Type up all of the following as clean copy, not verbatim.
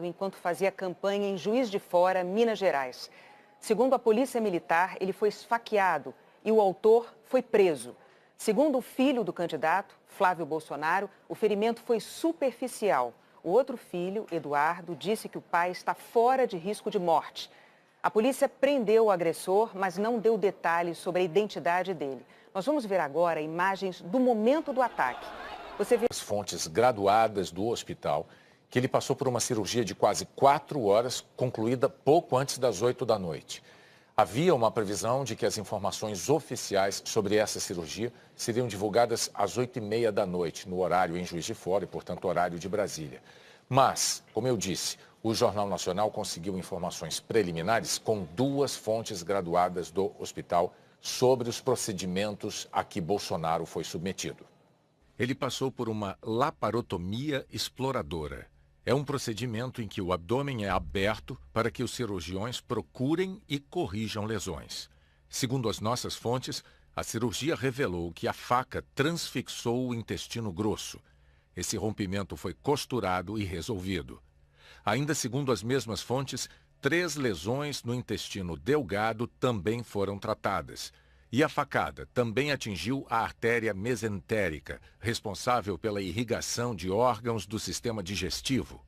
enquanto fazia campanha em Juiz de Fora, Minas Gerais. Segundo a Polícia Militar, ele foi esfaqueado e o autor foi preso. Segundo o filho do candidato, Flávio Bolsonaro, o ferimento foi superficial. O outro filho, Eduardo, disse que o pai está fora de risco de morte. A polícia prendeu o agressor, mas não deu detalhes sobre a identidade dele. Nós vamos ver agora imagens do momento do ataque. Você vê as fontes graduadas do hospital que ele passou por uma cirurgia de quase 4 horas, concluída pouco antes das 8 da noite. Havia uma previsão de que as informações oficiais sobre essa cirurgia seriam divulgadas às 8h30 da noite, no horário em Juiz de Fora e, portanto, horário de Brasília. Mas, como eu disse, o Jornal Nacional conseguiu informações preliminares com 2 fontes graduadas do hospital sobre os procedimentos a que Bolsonaro foi submetido. Ele passou por uma laparotomia exploradora. É um procedimento em que o abdômen é aberto para que os cirurgiões procurem e corrijam lesões. Segundo as nossas fontes, a cirurgia revelou que a faca transfixou o intestino grosso. Esse rompimento foi costurado e resolvido. Ainda segundo as mesmas fontes, 3 lesões no intestino delgado também foram tratadas. E a facada também atingiu a artéria mesentérica, responsável pela irrigação de órgãos do sistema digestivo.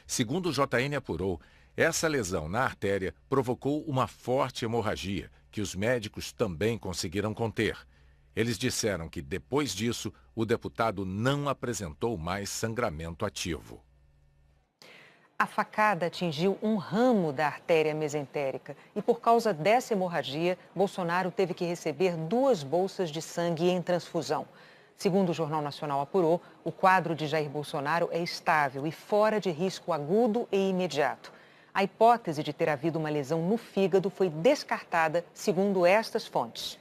Segundo o JN apurou, essa lesão na artéria provocou uma forte hemorragia, que os médicos também conseguiram conter. Eles disseram que, depois disso, o deputado não apresentou mais sangramento ativo. A facada atingiu um ramo da artéria mesentérica e, por causa dessa hemorragia, Bolsonaro teve que receber 2 bolsas de sangue em transfusão. Segundo o Jornal Nacional apurou, o quadro de Jair Bolsonaro é estável e fora de risco agudo e imediato. A hipótese de ter havido uma lesão no fígado foi descartada, segundo estas fontes.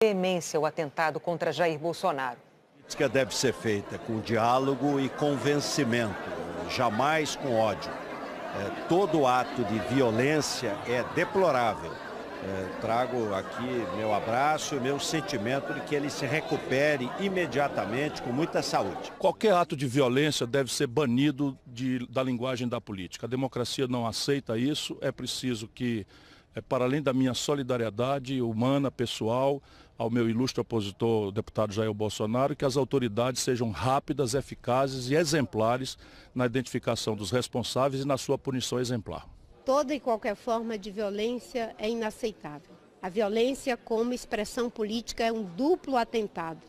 Veemência o atentado contra Jair Bolsonaro. A política deve ser feita com diálogo e convencimento. Jamais com ódio. Todo ato de violência é deplorável. Trago aqui meu abraço e meu sentimento de que ele se recupere imediatamente com muita saúde. Qualquer ato de violência deve ser banido da linguagem da política. A democracia não aceita isso. É preciso que, para além da minha solidariedade humana, pessoal, ao meu ilustre opositor, o deputado Jair Bolsonaro, que as autoridades sejam rápidas, eficazes e exemplares na identificação dos responsáveis e na sua punição exemplar. Toda e qualquer forma de violência é inaceitável. A violência como expressão política é um duplo atentado.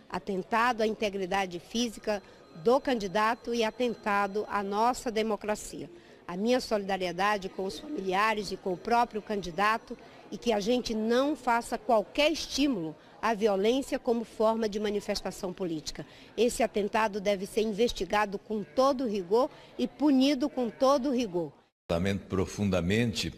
Atentado à integridade física do candidato e atentado à nossa democracia. A minha solidariedade com os familiares e com o próprio candidato e que a gente não faça qualquer estímulo à violência como forma de manifestação política. Esse atentado deve ser investigado com todo rigor e punido com todo rigor. Lamento profundamente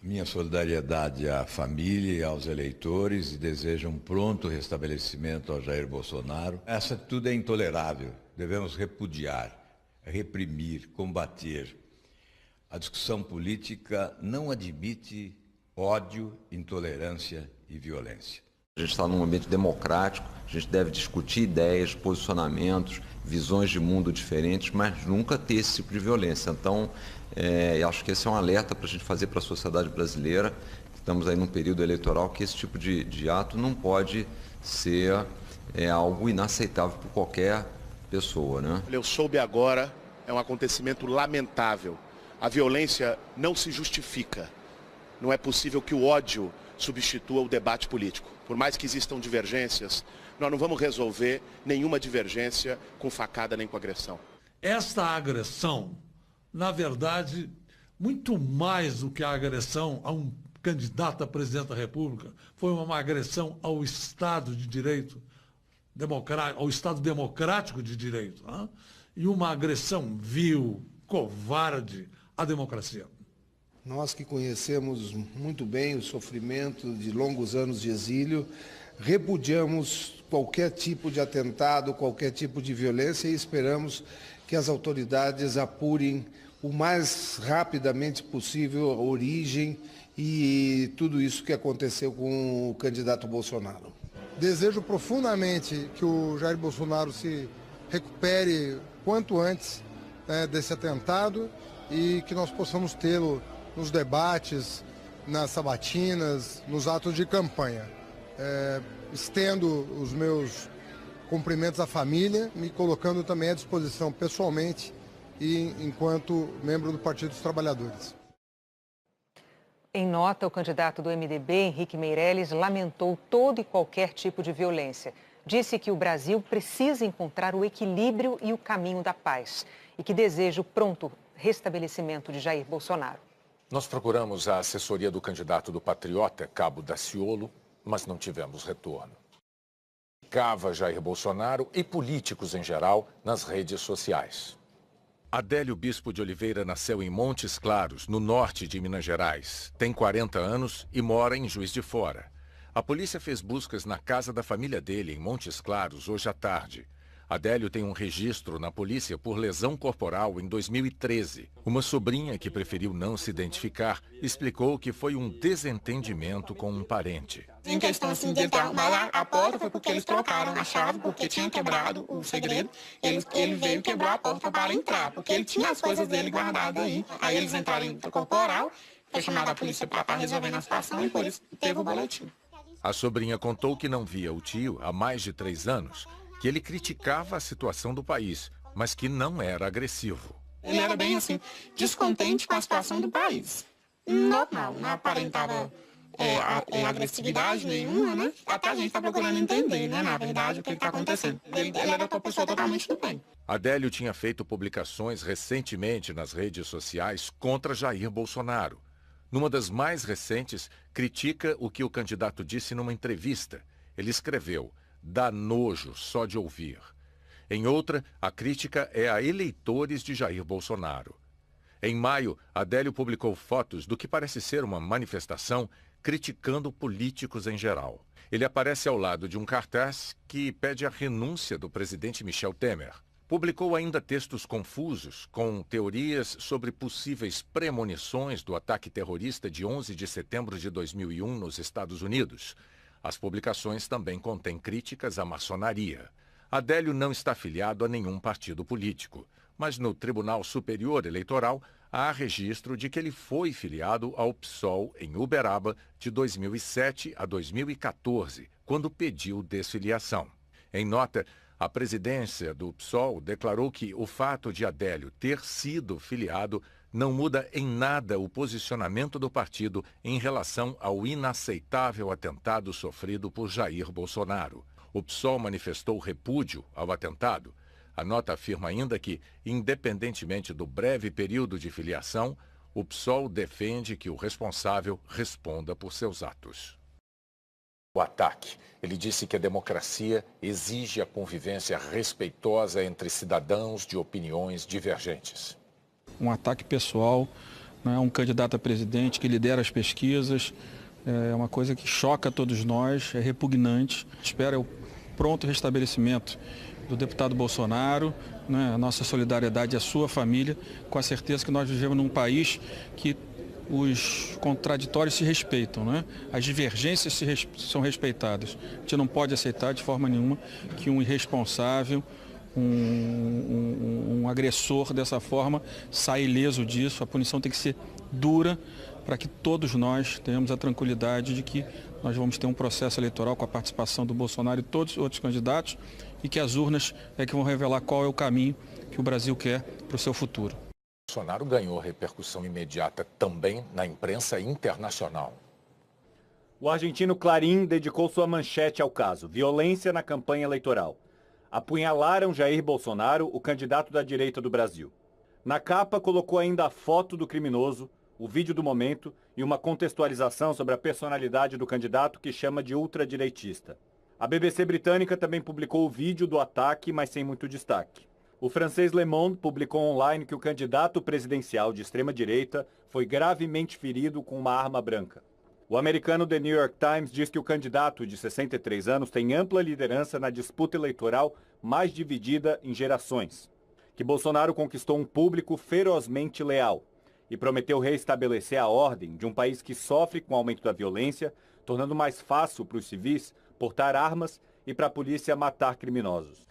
minha solidariedade à família e aos eleitores e desejo um pronto restabelecimento ao Jair Bolsonaro. Essa atitude é intolerável, devemos repudiar, reprimir, combater. A discussão política não admite ódio, intolerância e violência. A gente está num ambiente democrático, a gente deve discutir ideias, posicionamentos, visões de mundo diferentes, mas nunca ter esse tipo de violência. Então, acho que esse é um alerta para a gente fazer para a sociedade brasileira. Estamos aí num período eleitoral que esse tipo de ato não pode ser algo inaceitável por qualquer pessoa, né? Eu soube agora, é um acontecimento lamentável. A violência não se justifica. Não é possível que o ódio substitua o debate político. Por mais que existam divergências, nós não vamos resolver nenhuma divergência com facada nem com agressão. Esta agressão, na verdade, muito mais do que a agressão a um candidato a presidente da República, foi uma agressão ao Estado de Direito, ao Estado democrático de direito, né? E uma agressão vil, covarde à democracia. Nós que conhecemos muito bem o sofrimento de longos anos de exílio, repudiamos qualquer tipo de atentado, qualquer tipo de violência e esperamos que as autoridades apurem o mais rapidamente possível a origem e tudo isso que aconteceu com o candidato Bolsonaro. Desejo profundamente que o Jair Bolsonaro se recupere quanto antes desse atentado e que nós possamos tê-lo nos debates, nas sabatinas, nos atos de campanha. Estendo os meus cumprimentos à família, me colocando também à disposição pessoalmente e enquanto membro do Partido dos Trabalhadores. Em nota, o candidato do MDB, Henrique Meirelles, lamentou todo e qualquer tipo de violência. Disse que o Brasil precisa encontrar o equilíbrio e o caminho da paz e que deseja o pronto restabelecimento de Jair Bolsonaro. Nós procuramos a assessoria do candidato do Patriota, Cabo Daciolo, mas não tivemos retorno. Cava Jair Bolsonaro e políticos em geral nas redes sociais. Adélio Bispo de Oliveira nasceu em Montes Claros, no norte de Minas Gerais. Tem 40 anos e mora em Juiz de Fora. A polícia fez buscas na casa da família dele, em Montes Claros, hoje à tarde. Adélio tem um registro na polícia por lesão corporal em 2013. Uma sobrinha que preferiu não se identificar explicou que foi um desentendimento com um parente. Em questão assim de ele arrumar a porta foi porque eles trocaram a chave, porque tinha quebrado o segredo. Ele veio quebrar a porta para entrar, porque ele tinha as coisas dele guardadas aí. Aí eles entraram em corporal, foi chamada a polícia para estar resolvendo a situação e por isso teve o boletim. A sobrinha contou que não via o tio há mais de 3 anos, que ele criticava a situação do país, mas que não era agressivo. Ele era bem assim, descontente com a situação do país. Normal, não aparentava agressividade nenhuma, né? Até a gente está procurando entender, né, na verdade, o que está acontecendo. Ele era uma pessoa totalmente do bem. Adélio tinha feito publicações recentemente nas redes sociais contra Jair Bolsonaro. Numa das mais recentes, critica o que o candidato disse numa entrevista. Ele escreveu: "Dá nojo só de ouvir". Em outra, a crítica é a eleitores de Jair Bolsonaro. Em maio, Adélio publicou fotos do que parece ser uma manifestação criticando políticos em geral. Ele aparece ao lado de um cartaz que pede a renúncia do presidente Michel Temer. Publicou ainda textos confusos, com teorias sobre possíveis premonições do ataque terrorista de 11 de setembro de 2001 nos Estados Unidos. As publicações também contêm críticas à maçonaria. Adélio não está afiliado a nenhum partido político, mas no Tribunal Superior Eleitoral há registro de que ele foi filiado ao PSOL em Uberaba de 2007 a 2014, quando pediu desfiliação. Em nota, a presidência do PSOL declarou que o fato de Adélio ter sido filiado não muda em nada o posicionamento do partido em relação ao inaceitável atentado sofrido por Jair Bolsonaro. O PSOL manifestou repúdio ao atentado. A nota afirma ainda que, independentemente do breve período de filiação, o PSOL defende que o responsável responda por seus atos. O ataque. Ele disse que a democracia exige a convivência respeitosa entre cidadãos de opiniões divergentes. Um ataque pessoal, né, um candidato a presidente que lidera as pesquisas, é uma coisa que choca todos nós, é repugnante. Espero o pronto restabelecimento do deputado Bolsonaro, né, a nossa solidariedade à sua família, com a certeza que nós vivemos num país que os contraditórios se respeitam, né? As divergências são respeitadas. A gente não pode aceitar de forma nenhuma que um irresponsável, um agressor dessa forma saia ileso disso. A punição tem que ser dura para que todos nós tenhamos a tranquilidade de que nós vamos ter um processo eleitoral com a participação do Bolsonaro e todos os outros candidatos e que as urnas é que vão revelar qual é o caminho que o Brasil quer para o seu futuro. Bolsonaro ganhou repercussão imediata também na imprensa internacional. O argentino Clarín dedicou sua manchete ao caso: violência na campanha eleitoral. Apunhalaram Jair Bolsonaro, o candidato da direita do Brasil. Na capa colocou ainda a foto do criminoso, o vídeo do momento e uma contextualização sobre a personalidade do candidato que chama de ultradireitista. A BBC britânica também publicou o vídeo do ataque, mas sem muito destaque. O francês Le Monde publicou online que o candidato presidencial de extrema-direita foi gravemente ferido com uma arma branca. O americano The New York Times diz que o candidato de 63 anos tem ampla liderança na disputa eleitoral mais dividida em gerações, que Bolsonaro conquistou um público ferozmente leal e prometeu reestabelecer a ordem de um país que sofre com o aumento da violência, tornando mais fácil para os civis portar armas e para a polícia matar criminosos.